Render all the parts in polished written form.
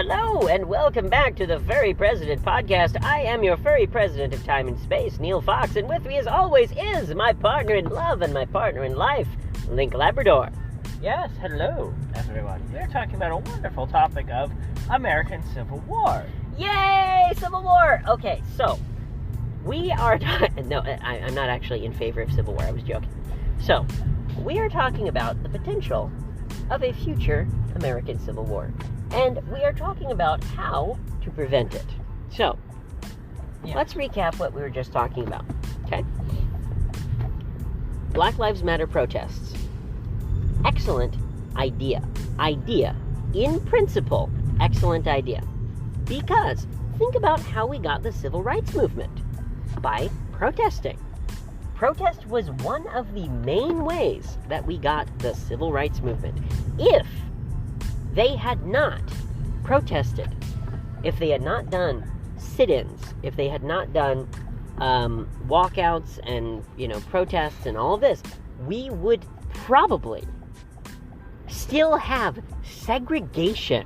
Hello, and welcome back to the Furry President Podcast. I am your furry president of time and space, Neil Fox, and with me as always is my partner in love and my partner in life, Link Labrador. Yes, hello, everyone. We're talking about a wonderful topic of American Civil War. Yay, Civil War! Okay, so, we are... No, I'm not actually in favor of Civil War, I was joking. So, we are talking about the potential of a future American Civil War. And we are talking about how to prevent it. So, Let's recap what we were just talking about, okay? Black Lives Matter protests. Excellent idea. In principle, excellent idea. Because think about how we got the civil rights movement. By protesting. Protest was one of the main ways that we got the civil rights movement. If they had not protested, if they had not done sit-ins, if they had not done walkouts and, protests and all of this, we would probably still have segregation.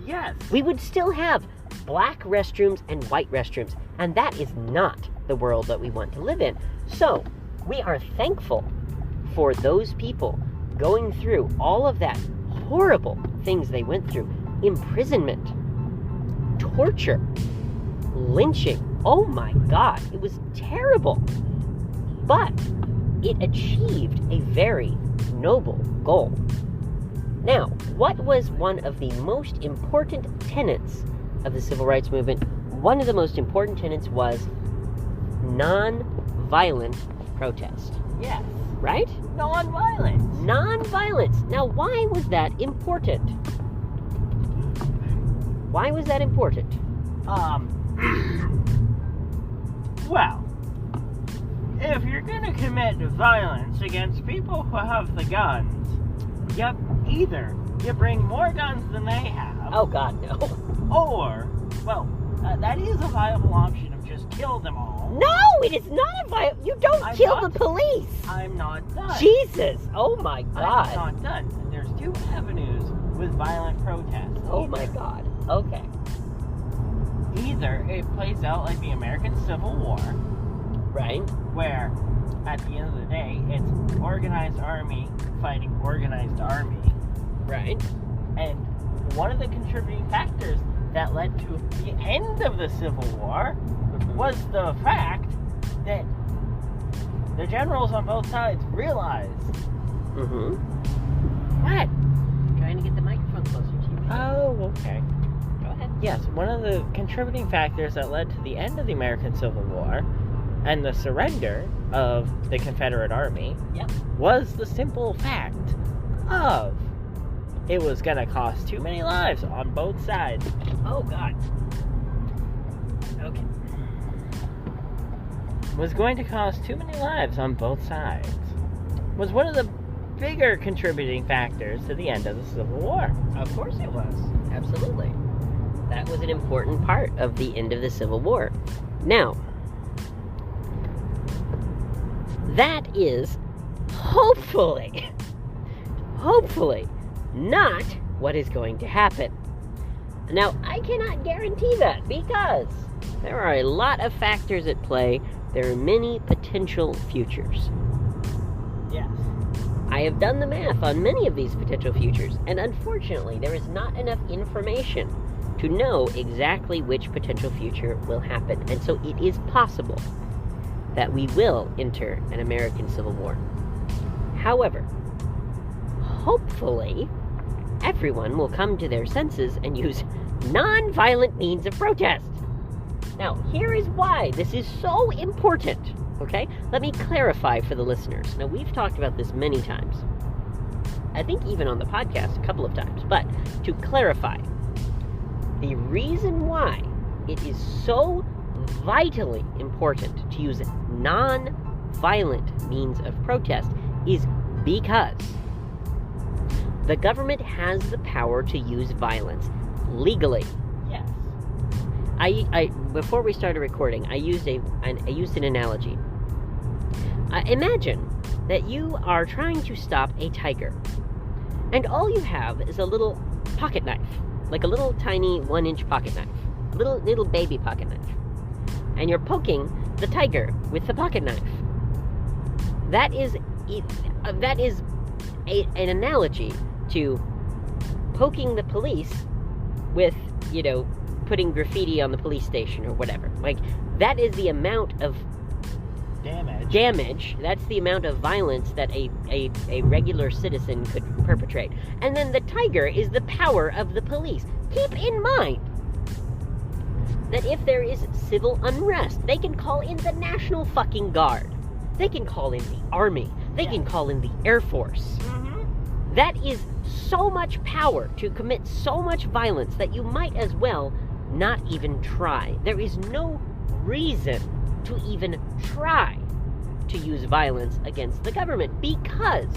Yes. We would still have black restrooms and white restrooms, and that is not the world that we want to live in. So, we are thankful for those people going through all of that horrible things they went through. Imprisonment, torture, lynching. Oh my God, it was terrible. But it achieved a very noble goal. Now, what was one of the most important tenets of the civil rights movement? One of the most important tenets was non-violent protest. Yes. Right? Non-violence. Non-violence. Now, why was that important? Why was that important? Well, if you're gonna commit violence against people who have the guns, either you bring more guns than they have. Oh, God, no. Or, that is a viable option of just kill them all. No, it is not a violent. You don't kill the police. I'm not done. Jesus. Oh, my God. I'm not done. There's two avenues with violent protests. Oh, my God. Okay. Either it plays out like the American Civil War. Right. Where, at the end of the day, it's organized army fighting organized army. Right. And one of the contributing factors that led to the end of the Civil War was the fact that the generals on both sides realized. Mm-hmm. What? I'm trying to get the microphone closer to you. Oh, okay. Go ahead. Yes, one of the contributing factors that led to the end of the American Civil War and the surrender of the Confederate Army was the simple fact of it was going to cost too many lives on both sides. Oh, God. Okay. Was going to cost too many lives on both sides. Was one of the bigger contributing factors to the end of the Civil War. Of course it was. Absolutely. That was an important part of the end of the Civil War. Now, that is hopefully not what is going to happen. Now, I cannot guarantee that because there are a lot of factors at play. There are many potential futures. Yes. I have done the math on many of these potential futures, and unfortunately, there is not enough information to know exactly which potential future will happen. And so it is possible that we will enter an American Civil War. However, hopefully, everyone will come to their senses and use non-violent means of protest. Now, here is why this is so important, okay? Let me clarify for the listeners. Now, we've talked about this many times. I think even on the podcast a couple of times. But to clarify, the reason why it is so vitally important to use non-violent means of protest is because the government has the power to use violence legally. Yes. I before we started recording, I used an analogy. Imagine that you are trying to stop a tiger, and all you have is a little pocket knife, like a little tiny 1-inch pocket knife, little baby pocket knife, and you're poking the tiger with the pocket knife. That is an analogy to poking the police with, putting graffiti on the police station or whatever. Like, that is the amount of damage. That's the amount of violence that a regular citizen could perpetrate. And then the tiger is the power of the police. Keep in mind that if there is civil unrest, they can call in the National fucking Guard. They can call in the Army. They can call in the Air Force. Mm-hmm. That is so much power to commit so much violence that you might as well not even try. There is no reason to even try to use violence against the government because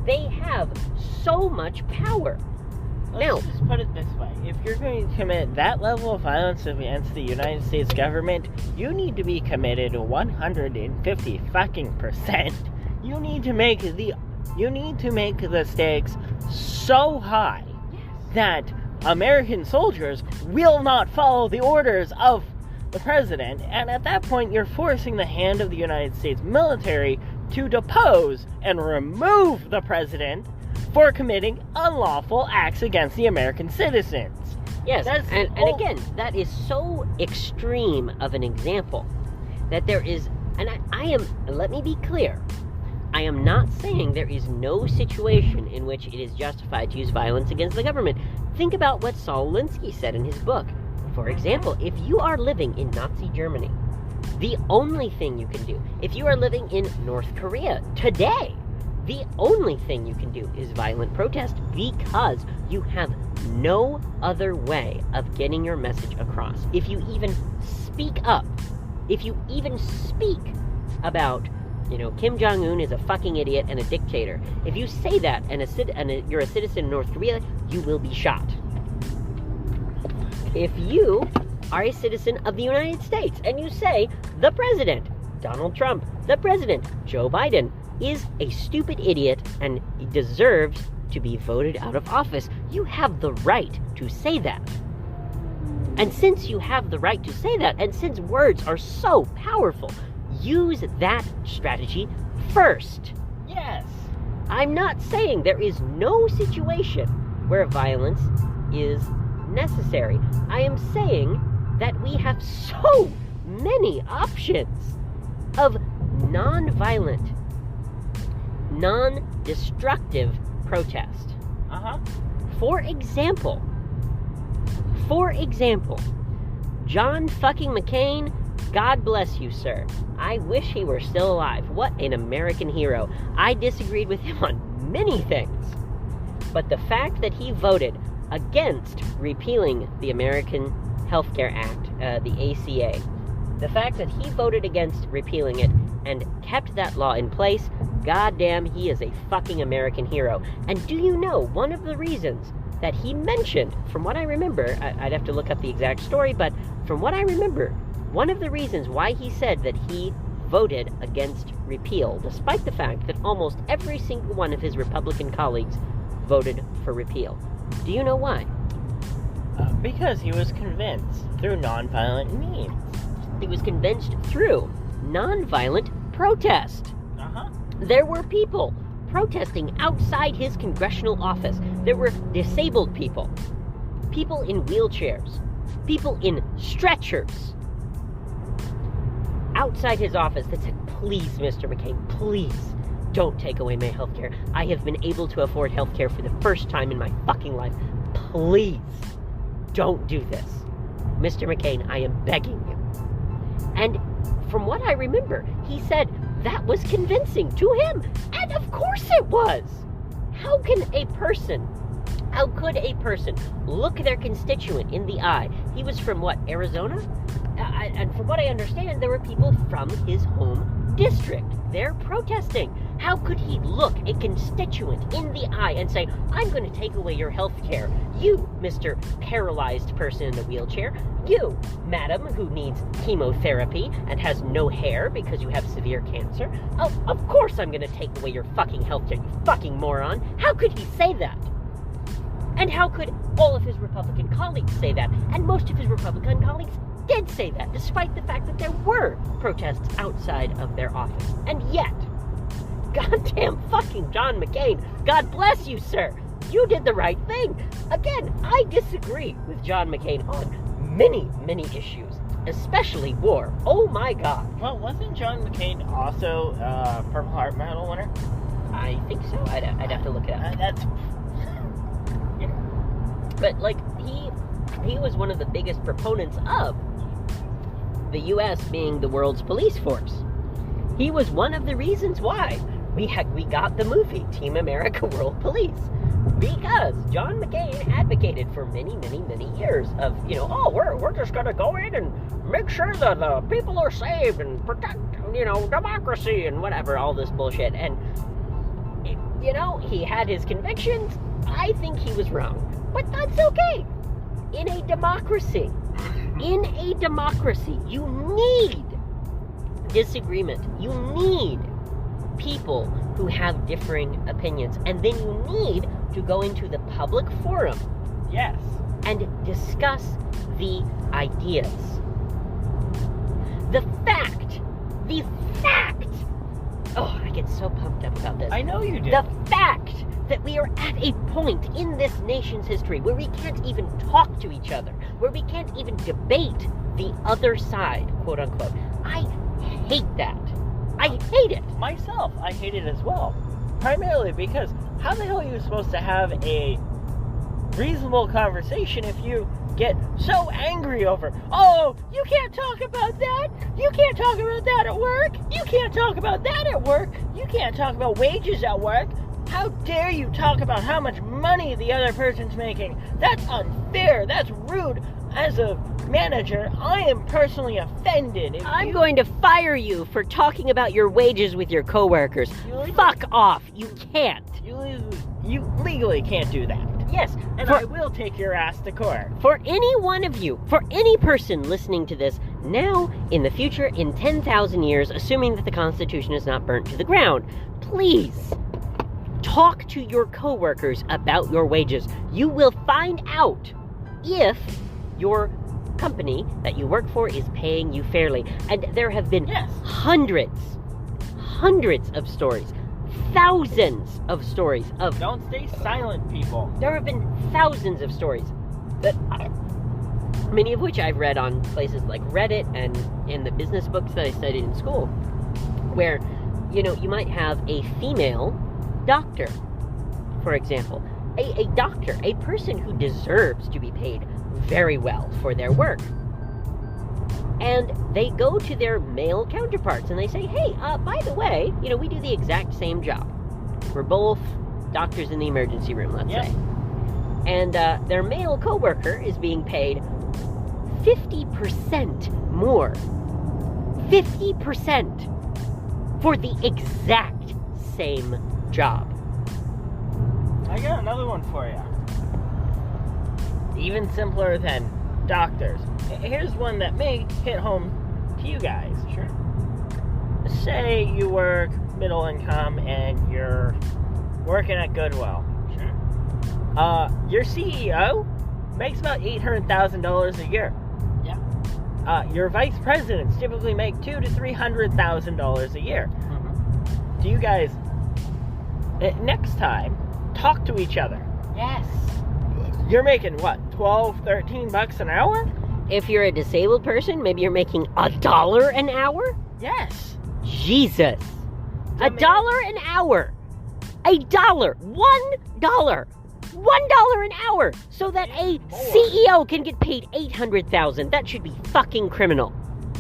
they have so much power. Let's just put it this way. If you're going to commit that level of violence against the United States government, you need to be committed 150 fucking percent. You need to make the stakes so high that American soldiers will not follow the orders of the president, and at that point you're forcing the hand of the United States military to depose and remove the president for committing unlawful acts against the American citizens. Yes, and again, that is so extreme of an example that there is, and let me be clear, I am not saying there is no situation in which it is justified to use violence against the government. Think about what Saul Alinsky said in his book. For example, if you are living in Nazi Germany, the only thing you can do, if you are living in North Korea today, the only thing you can do is violent protest because you have no other way of getting your message across. If you even speak up, if you even speak about, Kim Jong-un is a fucking idiot and a dictator, if you say that and you're a citizen of North Korea, you will be shot. If you are a citizen of the United States and you say the president, Donald Trump, the president, Joe Biden, is a stupid idiot and deserves to be voted out of office, you have the right to say that. And since you have the right to say that, and since words are so powerful, use that strategy first. Yes. I'm not saying there is no situation where violence is necessary. I am saying that we have so many options of non-violent, non-destructive protest. For example, John fucking McCain, God bless you, sir. I wish he were still alive. What an American hero. I disagreed with him on many things. But the fact that he voted against repealing the American Health Care Act, the ACA, the fact that he voted against repealing it and kept that law in place, goddamn, he is a fucking American hero. And do you know, one of the reasons that he mentioned, from what I remember, I'd have to look up the exact story, but from what I remember, one of the reasons why he said that he voted against repeal, despite the fact that almost every single one of his Republican colleagues voted for repeal. Do you know why? Because he was convinced through nonviolent means. He was convinced through nonviolent protest. There were people protesting outside his congressional office. There were disabled people, people in wheelchairs, people in stretchers outside his office that said, please, Mr. McCain, please don't take away my health care. I have been able to afford health care for the first time in my fucking life. Please don't do this. Mr. McCain, I am begging you. And from what I remember, he said that was convincing to him. And of course it was. How could a person look their constituent in the eye? He was from what, Arizona? And from what I understand, there were people from his home district there protesting. How could he look a constituent in the eye and say, I'm going to take away your health care? You, Mr. Paralyzed person in a wheelchair. You, madam, who needs chemotherapy and has no hair because you have severe cancer. Oh, of course I'm going to take away your fucking health care, you fucking moron. How could he say that? And how could all of his Republican colleagues say that? And most of his Republican colleagues did say that, despite the fact that there were protests outside of their office. And yet, goddamn fucking John McCain, God bless you, sir. You did the right thing. Again, I disagree with John McCain on many, many issues, especially war. Oh my God. Well, wasn't John McCain also Purple Heart Medal winner? I think so. I'd have to look it up. That's... Yeah. But, like, he was one of the biggest proponents of the U.S. being the world's police force. He was one of the reasons why we got the movie Team America World Police. Because John McCain advocated for many, many, many years of, we're just going to go in and make sure that the people are saved and protect, democracy and whatever, all this bullshit. And, he had his convictions. I think he was wrong. But that's okay. In a democracy, you need disagreement. You need people who have differing opinions. And then you need to go into the public forum. Yes. And discuss the ideas. The fact. Oh, I get so pumped up about this. I know you do. The fact that we are at a point in this nation's history where we can't even talk to each other, where we can't even debate the other side, quote unquote. I hate that. I hate it. Myself, I hate it as well. Primarily because how the hell are you supposed to have a reasonable conversation if you get so angry over, oh, you can't talk about that, you can't talk about that at work, you can't talk about that at work, you can't talk about wages at work, how dare you talk about how much money the other person's making, that's unfair, that's rude. As a manager, I am personally offended. I'm going to fire you for talking about your wages with your coworkers. Fuck off, you can't. You legally can't do that. Yes, and I will take your ass to court. For any one of you, for any person listening to this, now, in the future, in 10,000 years, assuming that the Constitution is not burnt to the ground, please talk to your coworkers about your wages. You will find out if your company that you work for is paying you fairly. And there have been hundreds of stories. Thousands of stories of... Don't stay silent, people. There have been thousands of stories that many of which I've read on places like Reddit and in the business books that I studied in school, where, you might have a female doctor, for example. A doctor, a person who deserves to be paid very well for their work. And they go to their male counterparts and they say, hey, by the way, we do the exact same job. We're both doctors in the emergency room, let's say. And their male coworker is being paid 50% more. 50% for the exact same job. I got another one for you. Even simpler than doctors. Here's one that may hit home to you guys. Sure. Say you work middle income and you're working at Goodwill. Sure. Your CEO makes about $800,000 a year. Yeah. Your vice presidents typically make $200,000 to $300,000 a year. Mm-hmm. Do you guys, next time, talk to each other? Yes. You're making what, $12-13 an hour? If you're a disabled person, maybe you're making $1 an hour? Yes. Jesus. $1 an hour. $1. $1 an hour. So that a CEO can get paid $800,000. That should be fucking criminal.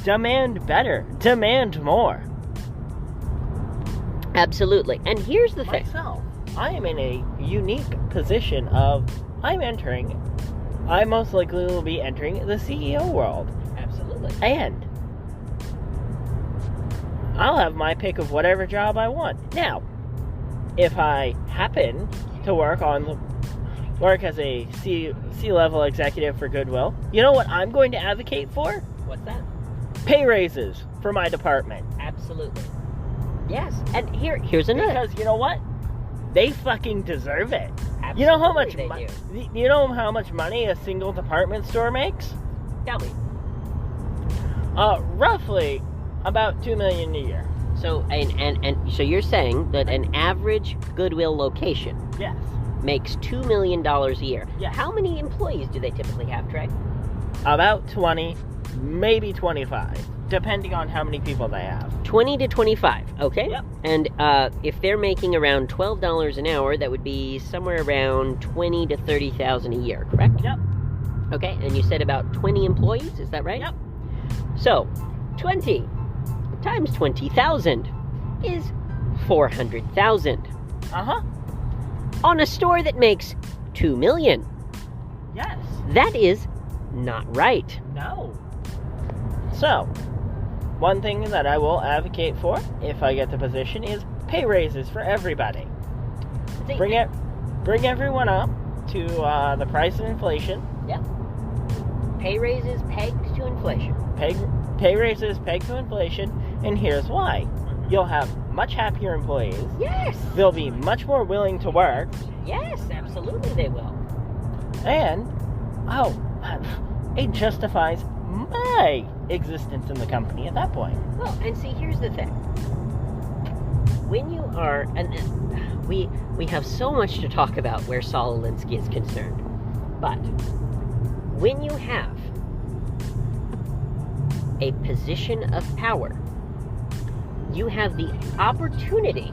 Demand better. Demand more. Absolutely. And here's the thing. Myself, I am in a unique position of I most likely will be entering the CEO world. Absolutely. And I'll have my pick of whatever job I want. Now, if I happen to work as a C-level executive for Goodwill, you know what I'm going to advocate for? What's that? Pay raises for my department. Absolutely. Yes. And here's another. Because you know what? They fucking deserve it. You know how much Absolutely they do. You know how much money a single department store makes? Tell me. Roughly about $2 million a year. So so you're saying that an average Goodwill location Yes. makes $2 million a year. Yes. How many employees do they typically have, Trey? About 20, maybe 25, depending on how many people they have. 20 to 25, okay? Yep. And if they're making around $12 an hour, that would be somewhere around $20,000 to $30,000 a year, correct? Yep. Okay, and you said about 20 employees, is that right? Yep. So, 20 times 20,000 is 400,000. Uh-huh. On a store that makes 2 million. Yes. That is not right. No. So, one thing that I will advocate for, if I get the position, is pay raises for everybody. Bring everyone up to the price of inflation. Yep. Pay raises pegged to inflation. Pay raises pegged to inflation, and here's why. You'll have much happier employees. Yes. They'll be much more willing to work. Yes, absolutely they will. And, it justifies my existence in the company at that point. Well, and see, here's the thing. When you are, and we have so much to talk about where Saul Alinsky is concerned, but when you have a position of power, you have the opportunity.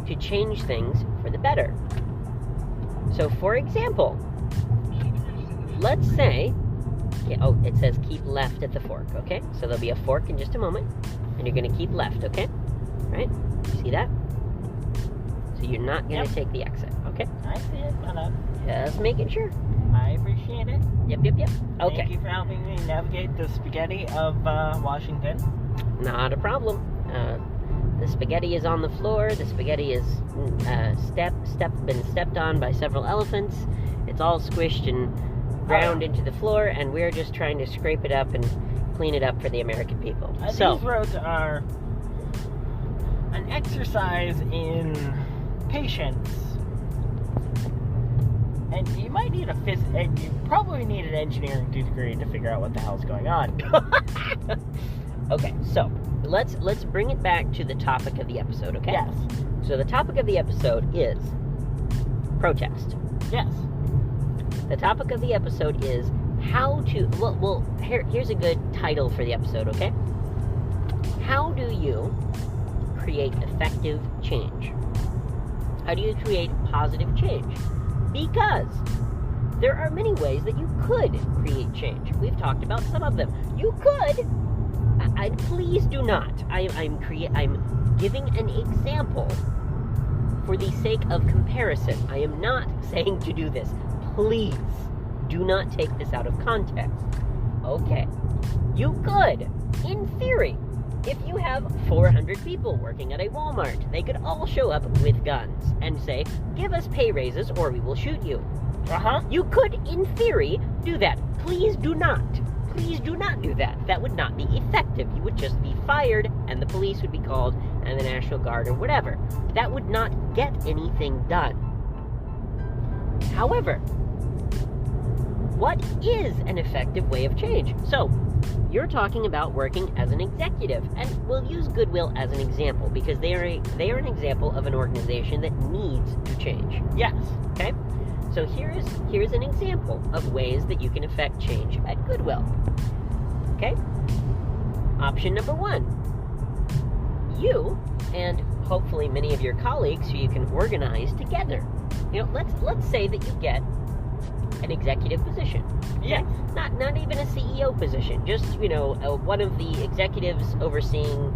To change things for the better. So, for example, let's say, it says keep left at the fork, okay? So there'll be a fork in just a moment, and you're going to keep left, okay? Right? See that? So you're not going to take the exit, okay? I see it, but just making sure. I appreciate it. Yep. Okay. Thank you for helping me navigate the spaghetti of Washington. Not a problem. The spaghetti is on the floor. The spaghetti is been stepped on by several elephants. It's all squished and ground into the floor, and we're just trying to scrape it up and clean it up for the American people. These roads are an exercise in patience, and you might need and you probably need an engineering degree to figure out what the hell's going on. Okay, so let's bring it back to the topic of the episode, okay? Yes. So the topic of the episode is protest. Yes. The topic of the episode is how to... Well, here's a good title for the episode, okay? How do you create effective change? How do you create positive change? Because there are many ways that you could create change. We've talked about some of them. You could... please do not. I'm giving an example for the sake of comparison. I am not saying to do this. Please do not take this out of context. Okay. You could, in theory, if you have 400 people working at a Walmart, they could all show up with guns and say, give us pay raises or we will shoot you. Uh-huh. You could, in theory, do that. Please do not. Please do not do that. That would not be effective. You would just be fired, and the police would be called, and the National Guard, or whatever. That would not get anything done. However, what is an effective way of change? So, you're talking about working as an executive, and we'll use Goodwill as an example, because they are an example of an organization that needs to change. Yes. Okay? So here's an example of ways that you can affect change at Goodwill. Okay? Option number 1. You, and hopefully many of your colleagues who you can organize together. Let's say that you get an executive position. Okay? Yes. Not even a CEO position. Just, one of the executives overseeing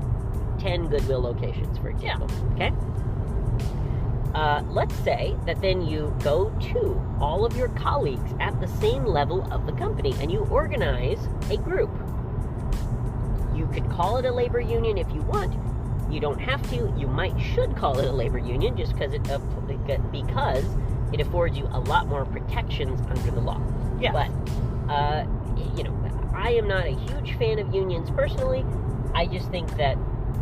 10 Goodwill locations, for example. Yeah. Okay? Let's say that then you go to all of your colleagues at the same level of the company and you organize a group. You could call it a labor union if you want. You don't have to. You should call it a labor union just because it affords you a lot more protections under the law. Yes. But, I am not a huge fan of unions personally. I just think that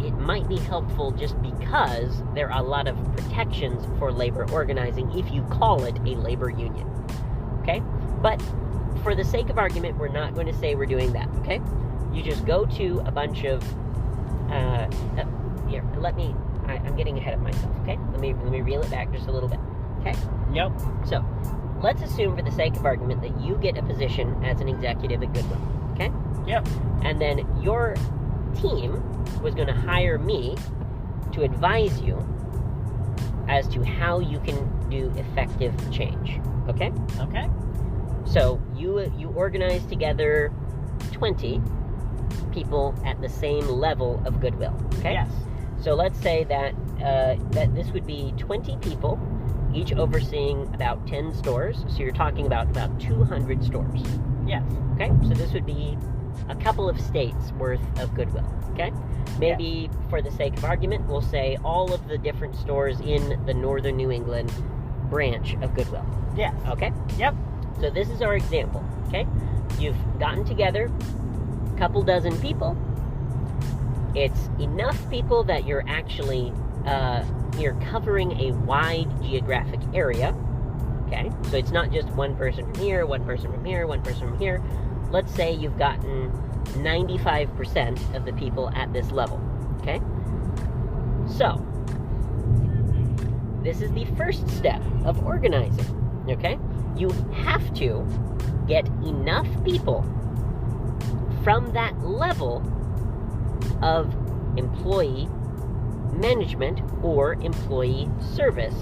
it might be helpful just because there are a lot of protections for labor organizing if you call it a labor union. Okay? But for the sake of argument, we're not going to say we're doing that, okay? You just go to a bunch of, here, I'm getting ahead of myself, okay? Let me reel it back just a little bit, okay? Yep. So, let's assume for the sake of argument that you get a position as an executive at Goodwill, okay? Yep. And then your team was going to hire me to advise you as to how you can do effective change, okay? Okay. So you organize together 20 people at the same level of Goodwill, okay? Yes. So let's say that that this would be 20 people, each overseeing about 10 stores. So you're talking about 200 stores. Yes. Okay? So this would be a couple of states worth of Goodwill, okay? Maybe for the sake of argument, we'll say all of the different stores in the northern New England branch of Goodwill. Yes. Okay? Yep. So this is our example, okay? You've gotten together a couple dozen people. It's enough people that you're actually, you're covering a wide geographic area, okay? So it's not just one person from here, one person from here, one person from here. Let's say you've gotten 95% of the people at this level, okay? So, this is the first step of organizing, okay? You have to get enough people from that level of employee management or employee service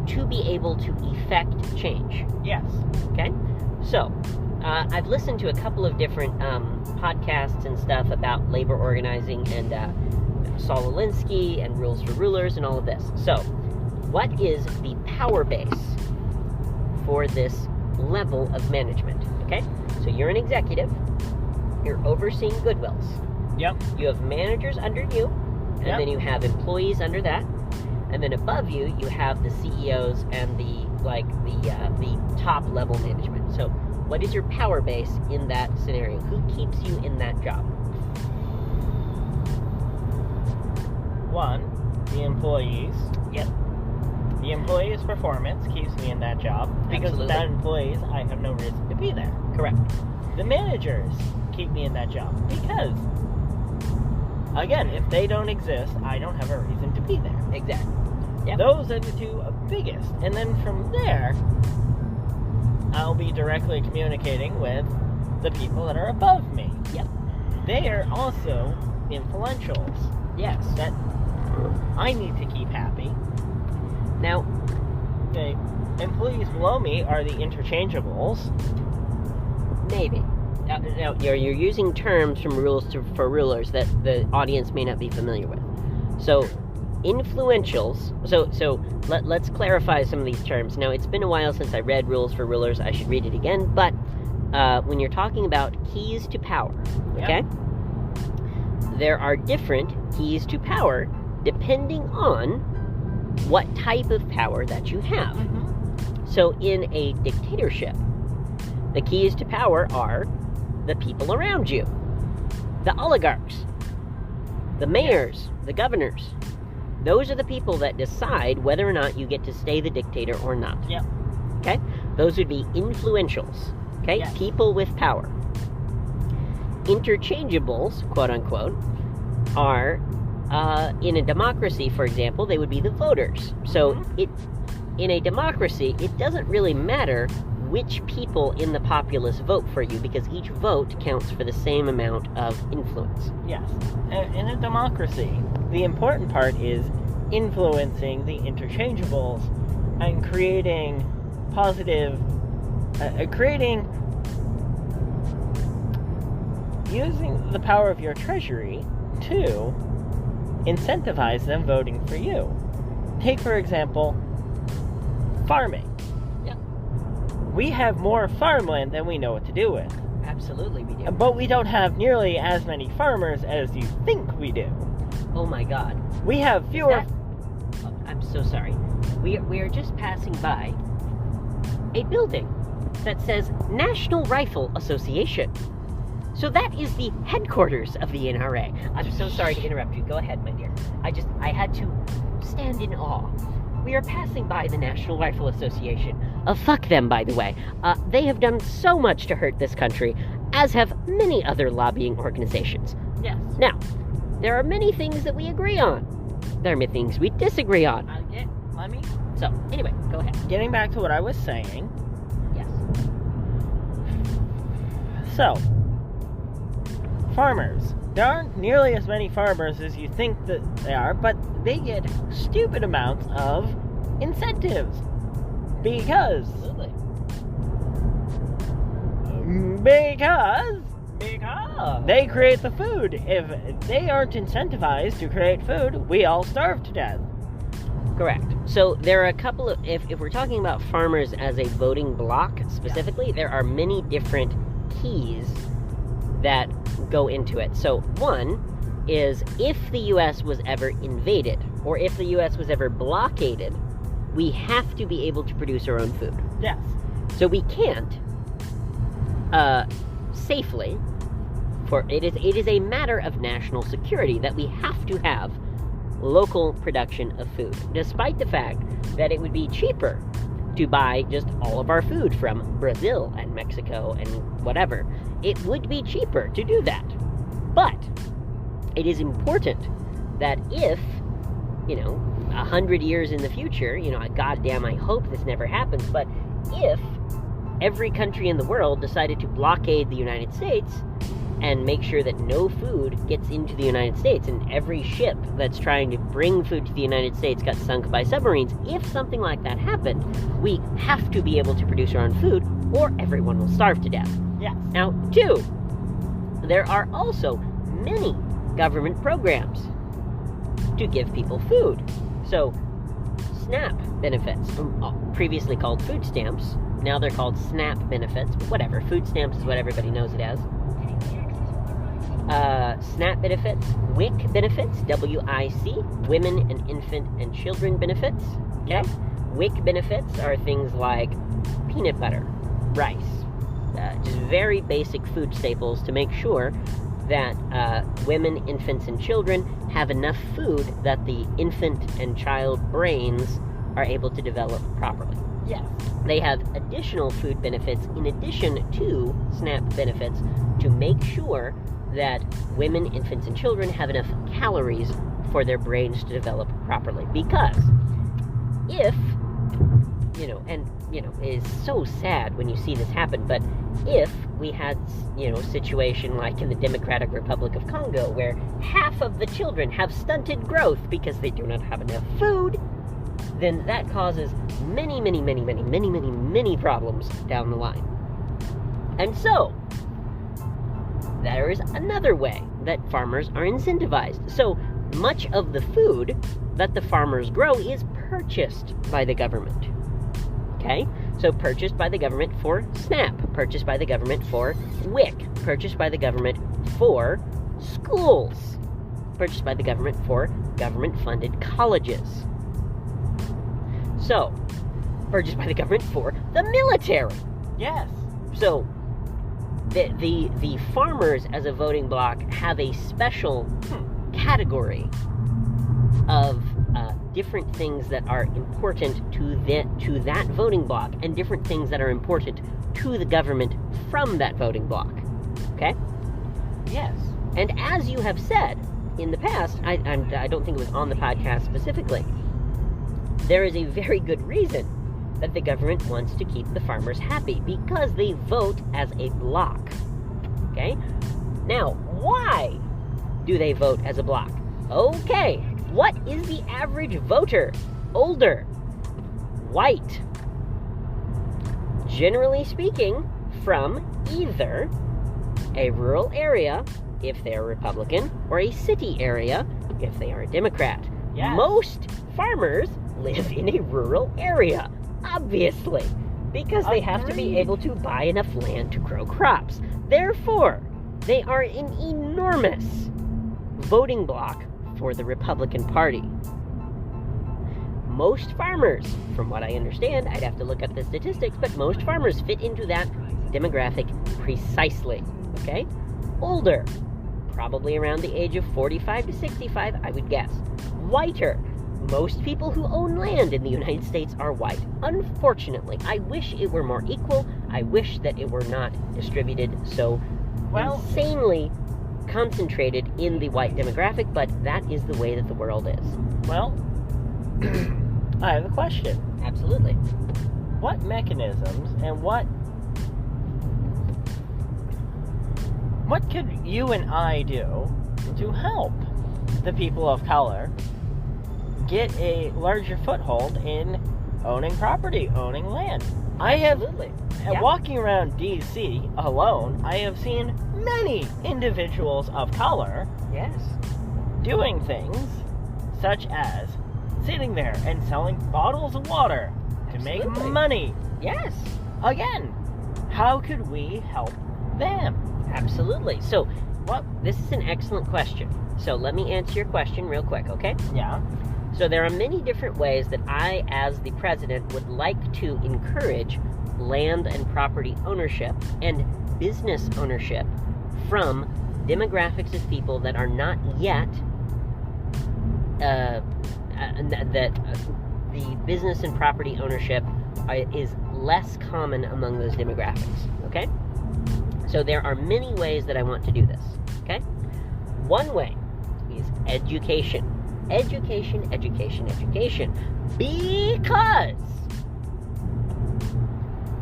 to be able to effect change. Yes. Okay? So, I've listened to a couple of different podcasts and stuff about labor organizing and Saul Alinsky and Rules for Rulers and all of this. So, what is the power base for this level of management? Okay? So you're an executive. You're overseeing Goodwills. Yep. You have managers under you, and Yep. then you have employees under that. And then above you, you have the CEOs and the top level management. So what is your power base in that scenario? Who keeps you in that job? One, the employees. Yep. The employees' performance keeps me in that job. Because Absolutely. without employees, I have no reason to be there. Correct. The managers keep me in that job. Because, again, if they don't exist, I don't have a reason to be there. Exactly. Yep. Those are the two biggest. And then from there, I'll be directly communicating with the people that are above me. Yep. They are also influentials Yes. that I need to keep happy. Now, The employees below me are the interchangeables. maybe. Now you're using terms from for rulers that the audience may not be familiar with. So, influentials. So let's clarify some of these terms. Now, it's been a while since I read Rules for Rulers. I should read it again. But when you're talking about keys to power, okay, there are different keys to power depending on what type of power that you have. Mm-hmm. So, in a dictatorship, the keys to power are the people around you, the oligarchs, the mayors, the governors. Those are the people that decide whether or not you get to stay the dictator or not. Yep. Okay? Those would be influentials. Okay? Yes. People with power. Interchangeables, quote unquote, are in a democracy, for example, they would be the voters. So in a democracy, it doesn't really matter which people in the populace vote for you because each vote counts for the same amount of influence. Yes. In a democracy, the important part is influencing the interchangeables and creating positive, using the power of your treasury to incentivize them voting for you. Take, for example, farming. Yeah. We have more farmland than we know what to do with. Absolutely, we do. But we don't have nearly as many farmers as you think we do. Oh my God. We have fewer... Oh, I'm so sorry. We are just passing by a building that says National Rifle Association. So that is the headquarters of the NRA. I'm so sorry to interrupt you. Go ahead, my dear. I had to stand in awe. We are passing by the National Rifle Association. Fuck them, by the way. They have done so much to hurt this country, as have many other lobbying organizations. Yes. Now, there are many things that we agree on. There are many things we disagree on. So, anyway, go ahead. Getting back to what I was saying. Yes. So, farmers. There aren't nearly as many farmers as you think that there are, but they get stupid amounts of incentives. Because they create the food. If they aren't incentivized to create food, we all starve to death. Correct. So there are a couple of, if we're talking about farmers as a voting bloc specifically, there are many different keys that go into it. So one is, if the U.S. was ever invaded, or if the U.S. was ever blockaded, we have to be able to produce our own food. Yes. So we can't safely, for it is a matter of national security that we have to have local production of food, despite the fact that it would be cheaper to buy just all of our food from Brazil and Mexico and whatever. It would be cheaper to do that. But it is important that if, 100 years in the future, goddamn, I hope this never happens, but if every country in the world decided to blockade the United States and make sure that no food gets into the United States, and every ship that's trying to bring food to the United States got sunk by submarines, if something like that happened, we have to be able to produce our own food, or everyone will starve to death. Yes. Now, two, there are also many government programs to give people food. So, SNAP benefits, previously called food stamps, now they're called SNAP benefits, but whatever, food stamps is what everybody knows it as. SNAP benefits, WIC benefits, W-I-C, Women and Infant and Children benefits, okay? WIC benefits are things like peanut butter, rice, just very basic food staples to make sure that women, infants, and children have enough food that the infant and child brains are able to develop properly. Yes. They have additional food benefits in addition to SNAP benefits to make sure that women, infants, and children have enough calories for their brains to develop properly. Because if, it is so sad when you see this happen, but if we had, a situation like in the Democratic Republic of Congo where half of the children have stunted growth because they do not have enough food, then that causes many, many, many, many, many, many, many problems down the line. And so, there is another way that farmers are incentivized. So, much of the food that the farmers grow is purchased by the government. Okay? So, purchased by the government for SNAP, purchased by the government for WIC, purchased by the government for schools, purchased by the government for government-funded colleges. So, purchased by the government for the military. Yes. So, the farmers as a voting bloc have a special category of different things that are important to that voting bloc, and different things that are important to the government from that voting bloc. Okay? Yes. And as you have said in the past, I don't think it was on the podcast specifically, there is a very good reason that the government wants to keep the farmers happy, because they vote as a bloc. Okay? Now, why do they vote as a bloc? Okay, what is the average voter? Older, white, generally speaking, from either a rural area, if they're Republican, or a city area, if they are a Democrat. Yes. Most farmers live in a rural area, obviously, because they have to be able to buy enough land to grow crops. Therefore, they are an enormous voting bloc for the Republican Party. Most farmers, from what I understand, I'd have to look up the statistics, but most farmers fit into that demographic precisely, okay? Older, probably around the age of 45 to 65, I would guess. Whiter, most people who own land in the United States are white. Unfortunately, I wish it were more equal. I wish that it were not distributed so insanely concentrated in the white demographic, but that is the way that the world is. Well, I have a question. Absolutely. What mechanisms and what could you and I do to help the people of color get a larger foothold in owning property, owning land? Absolutely. Walking around D.C. alone, I have seen many individuals of color doing things such as sitting there and selling bottles of water to make money. Yes. Again, how could we help them? Absolutely. So, this is an excellent question. So let me answer your question real quick, okay? Yeah. So there are many different ways that I, as the president, would like to encourage land and property ownership and business ownership from demographics of people that are not yet the business and property ownership is less common among those demographics, okay? So there are many ways that I want to do this, okay? One way is education. Education. Because,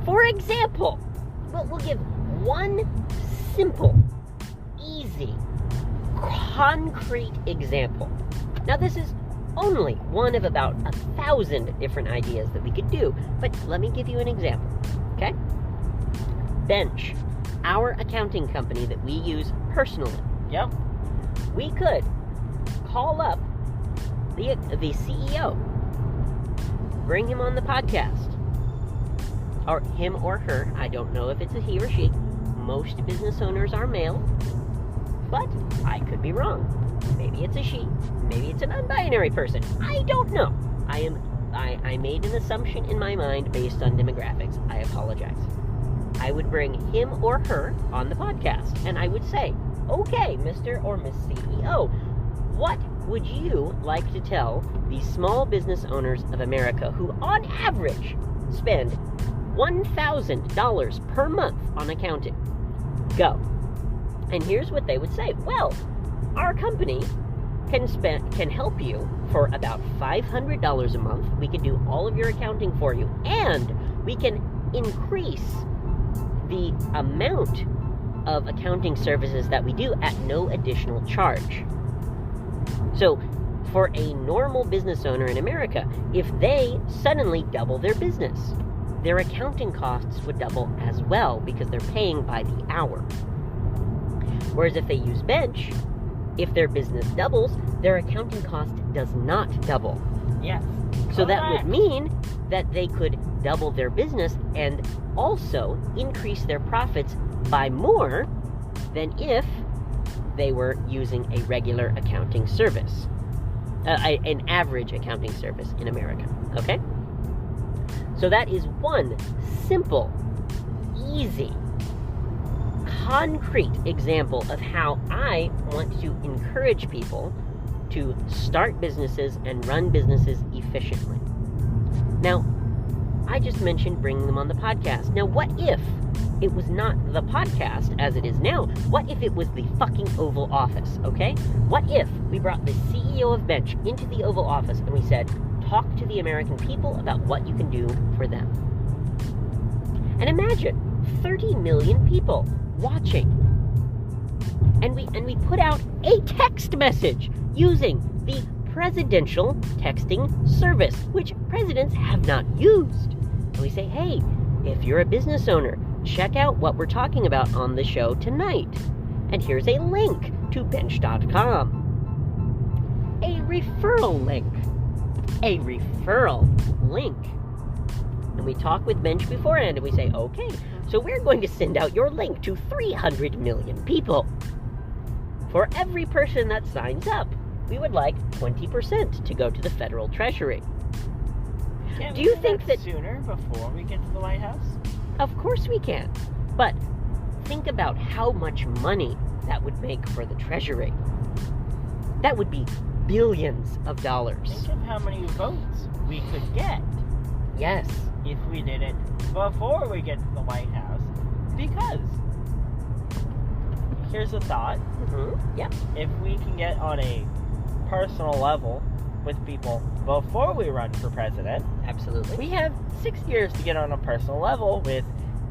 for example, we'll give one simple, easy, concrete example. Now, this is only one of about 1,000 different ideas that we could do, but let me give you an example, okay? Bench, our accounting company that we use personally. Yep. We could call up the CEO, bring him on the podcast, or him or her. I don't know if it's a he or she. Most business owners are male, but I could be wrong. Maybe it's a she. Maybe it's an non-binary person. I don't know. I made an assumption in my mind based on demographics. I apologize. I would bring him or her on the podcast, and I would say, okay, Mr. or Miss CEO, what would you like to tell the small business owners of America who, on average, spend $1,000 per month on accounting? Go. And here's what they would say. Well, our company can help you for about $500 a month. We can do all of your accounting for you, and we can increase the amount of accounting services that we do at no additional charge. So, for a normal business owner in America, if they suddenly double their business, their accounting costs would double as well because they're paying by the hour. Whereas if they use Bench, if their business doubles, their accounting cost does not double. Yes. So that would mean that they could double their business and also increase their profits by more than if they were using a regular accounting service, an average accounting service in America, okay? So that is one simple, easy, concrete example of how I want to encourage people to start businesses and run businesses efficiently. Now, I just mentioned bringing them on the podcast. Now, what if it was not the podcast as it is now? What if it was the fucking Oval Office, okay? What if we brought the CEO of Bench into the Oval Office and we said, talk to the American people about what you can do for them? And imagine 30 million people watching. And we put out a text message using the presidential texting service, which presidents have not used. And we say, hey, if you're a business owner, check out what we're talking about on the show tonight. And here's a link to bench.com. A referral link. And we talk with Bench beforehand and we say, okay, so we're going to send out your link to 300 million people. For every person that signs up, we would like 20% to go to the federal treasury. Do you think that sooner, before we get to the White House? Of course we can. But think about how much money that would make for the treasury? That would be billions of dollars. Think of how many votes we could get. Yes. If we did it before we get to the White House. Because, here's a thought. Mm-hmm. Yep. If we can get on a personal level with people before we run for president, Absolutely. we have 6 years to get on a personal level with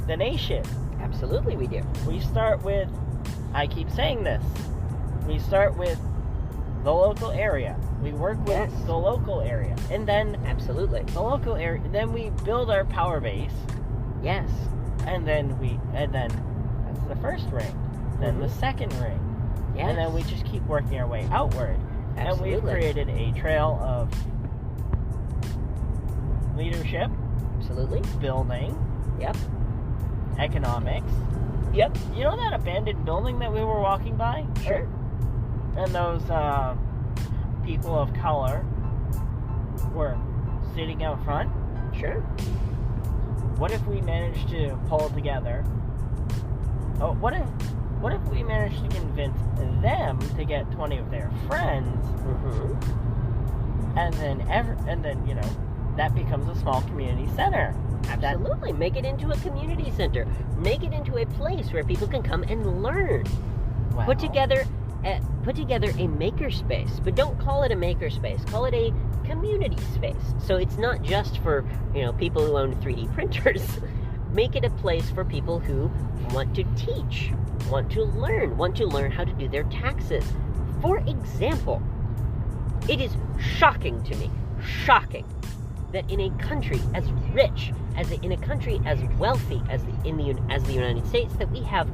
the nation. Absolutely we do. We start with, I keep saying this, we start with the local area. We work with Yes. the local area. And then Absolutely. the local area, then we build our power base. Yes. And then that's the first ring. Then the second ring. Yes. And then we just keep working our way outward. Absolutely. And we've created a trail of leadership, Absolutely. building, Yep. economics. Yep. You know that abandoned building that we were walking by? Sure. And those people of color were sitting out front? Sure. What if we managed to pull together? Oh, what if we managed to convince them to get 20 of their friends, Mm-hmm. and then that becomes a small community center. Absolutely. Make it into a community center. Make it into a place where people can come and learn. Wow. Put together a makerspace, but don't call it a makerspace. Call it a community space. So it's not just for, people who own 3D printers. Make it a place for people who want to teach, want to learn how to do their taxes. For example, it is shocking to me, that in a country as rich, in a country as wealthy as the United States, that we have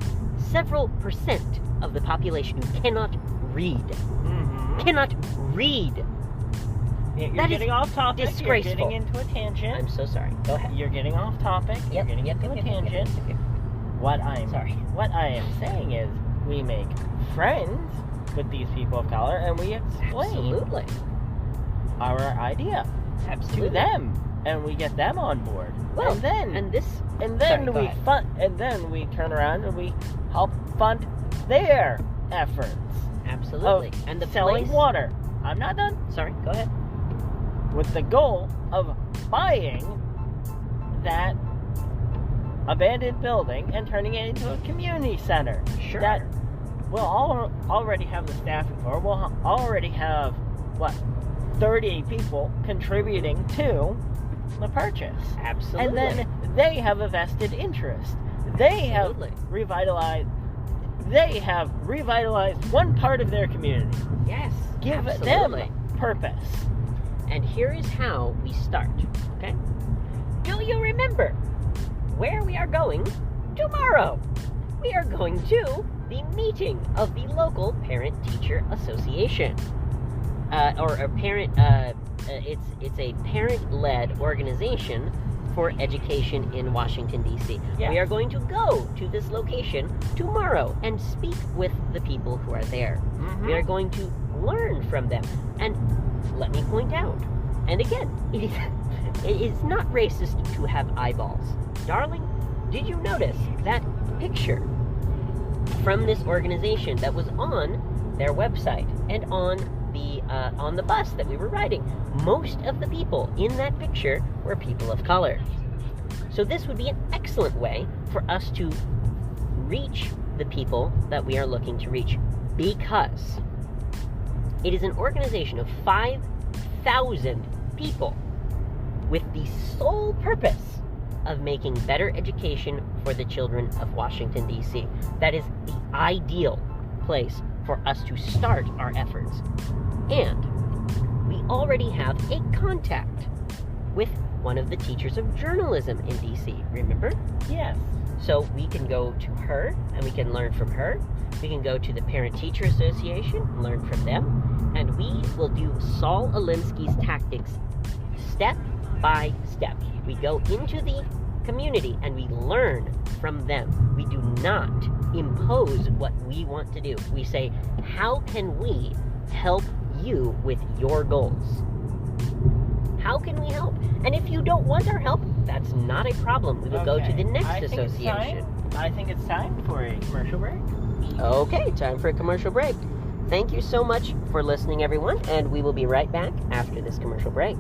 several percent of the population who cannot read. Mm-hmm. Cannot read. You're That getting is off topic. disgraceful. You're getting into a tangent. I'm so sorry. Go ahead. You're getting off topic. You're getting into a tangent. Yep. What I am saying is, we make friends with these people of color, and we explain Absolutely. our idea Absolutely. to them, and we get them on board. Well, and then Sorry, go ahead. and then we turn around and we help fund their efforts Absolutely. of And the selling place... water. I'm not done. Sorry, go ahead. With the goal of buying that abandoned building and turning it into a community center. Sure. That we'll already have the staffing for. We'll already have, 30 people contributing to the purchase. Absolutely. And then they have a vested interest. They Absolutely. have revitalized one part of their community. Yes. Give absolutely. them purpose. And here is how we start, okay? Do you remember where we are going tomorrow? We are going to the meeting of the local Parent-Teacher Association. It's a parent-led organization for education in Washington, D.C. Yeah. We are going to go to this location tomorrow and speak with the people who are there. Mm-hmm. We are going to learn from them. And let me point out, and again, it is not racist to have eyeballs. Darling, did you notice that picture from this organization that was on their website and on the bus that we were riding? Most of the people in that picture were people of color. So this would be an excellent way for us to reach the people that we are looking to reach, because it is an organization of 5,000 people with the sole purpose of making better education for the children of Washington, D.C. That is the ideal place for us to start our efforts. And we already have a contact with one of the teachers of journalism in D.C., remember? Yes. So we can go to her and we can learn from her. We can go to the Parent-Teacher Association, learn from them, and we will do Saul Alinsky's tactics step by step. We go into the community and we learn from them. We do not impose what we want to do. We say, how can we help you with your goals? How can we help? And if you don't want our help, that's not a problem. We will go to the next association. I think it's time for a commercial break. Okay, time for a commercial break. Thank you so much for listening, everyone, and we will be right back after this commercial break.